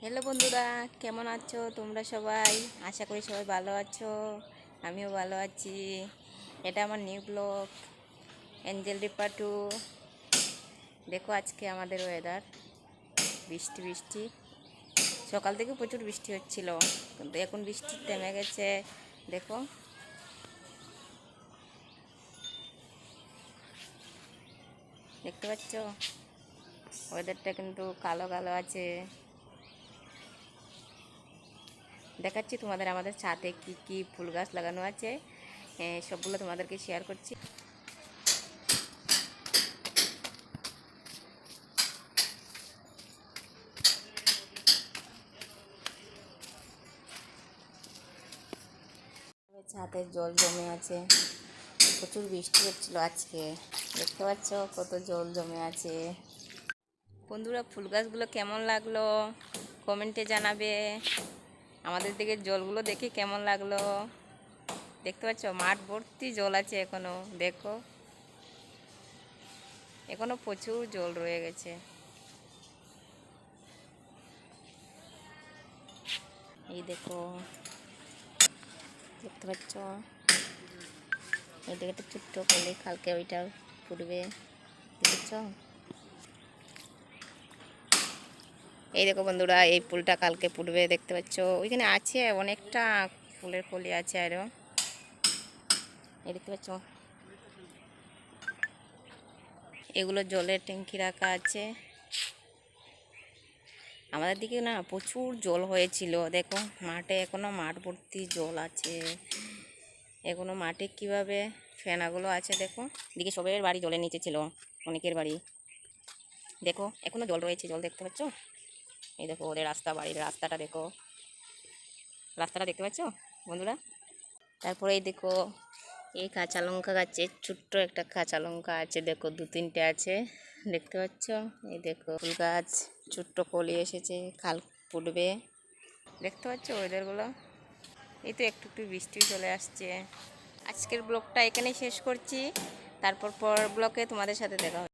Hello বন্ধুরা, কেমন আছো তোমরা সবাই? আশা করি সবাই ভালো আছো। আমিও ভালো আছি। এটা আমার নিউ ব্লগ এঞ্জেল ডিপা 2। দেখো আজকে আমাদের ওয়েদার বৃষ্টি বৃষ্টি। সকাল থেকে প্রচুর বৃষ্টি হচ্ছিল, কিন্তু এখন বৃষ্টি থেমে গেছে। দেখো দেখতে পাচ্ছ, ওয়েদারটা কিন্তু কালো কালো আছে। দেখাচ্ছি তোমাদের আমাদের ছাদে কি কি ফুল গাছ লাগানো আছে, সবগুলো তোমাদেরকে শেয়ার করছি। ছাদে জল জমে আছে, প্রচুর বৃষ্টি হচ্ছিল আজকে। দেখতে পাচ্ছ কত জল জমে আছে। বন্ধুরা, ফুল গাছগুলো কেমন লাগলো কমেন্টে জানাবে। আমাদের দিকে জলগুলো দেখে কেমন লাগলো। দেখতে পাচ্ছ মাঠ ভর্তি জল আছে এখনো। দেখো এখনো প্রচুর জল রয়ে গেছে। এই দেখো, দেখতে পাচ্ছ এদিকে একটা ছোট্ট কলি, কালকে ওইটা ফুটবে। দেখছ? এই দেখো বন্ধুরা, এই ফুলটা কালকে ফুটবে। দেখতে পাচ্ছ ওইখানে আছে অনেকটা ফুলের কলি আছে আরও। এই দেখতে পাচ্ছ, এগুলো জলের ট্যাঙ্কি রাখা আছে। আমাদের দিকে না প্রচুর জল হয়েছিল। দেখো মাঠে এখনো মাঠ ভর্তি জল আছে। এখনো মাঠে কিভাবে ফেনাগুলো আছে দেখো। দিকে সবের বাড়ি জলের নিচে ছিল, অনেকের বাড়ি। দেখো এখনো জল রয়েছে, জল দেখতে পাচ্ছ। এই দেখো ওদের রাস্তা, বাড়ির রাস্তাটা দেখো, রাস্তাটা দেখতে পাচ্ছ বন্ধুরা। তারপরে এই দেখো, এই কাঁচা লঙ্কা গাছে ছোট্ট একটা কাঁচা লঙ্কা আছে। দেখো দু তিনটে আছে, দেখতে পাচ্ছ। এই দেখো ফুল গাছ, ছোট্ট কলি এসেছে, কাল ফুটবে। দেখতে পাচ্ছ ওয়েদারগুলো। এই তো একটু একটু বৃষ্টি চলে আসছে। আজকের ব্লগটা এখানেই শেষ করছি। তারপর পরের ব্লগে তোমাদের সাথে দেখা হবে।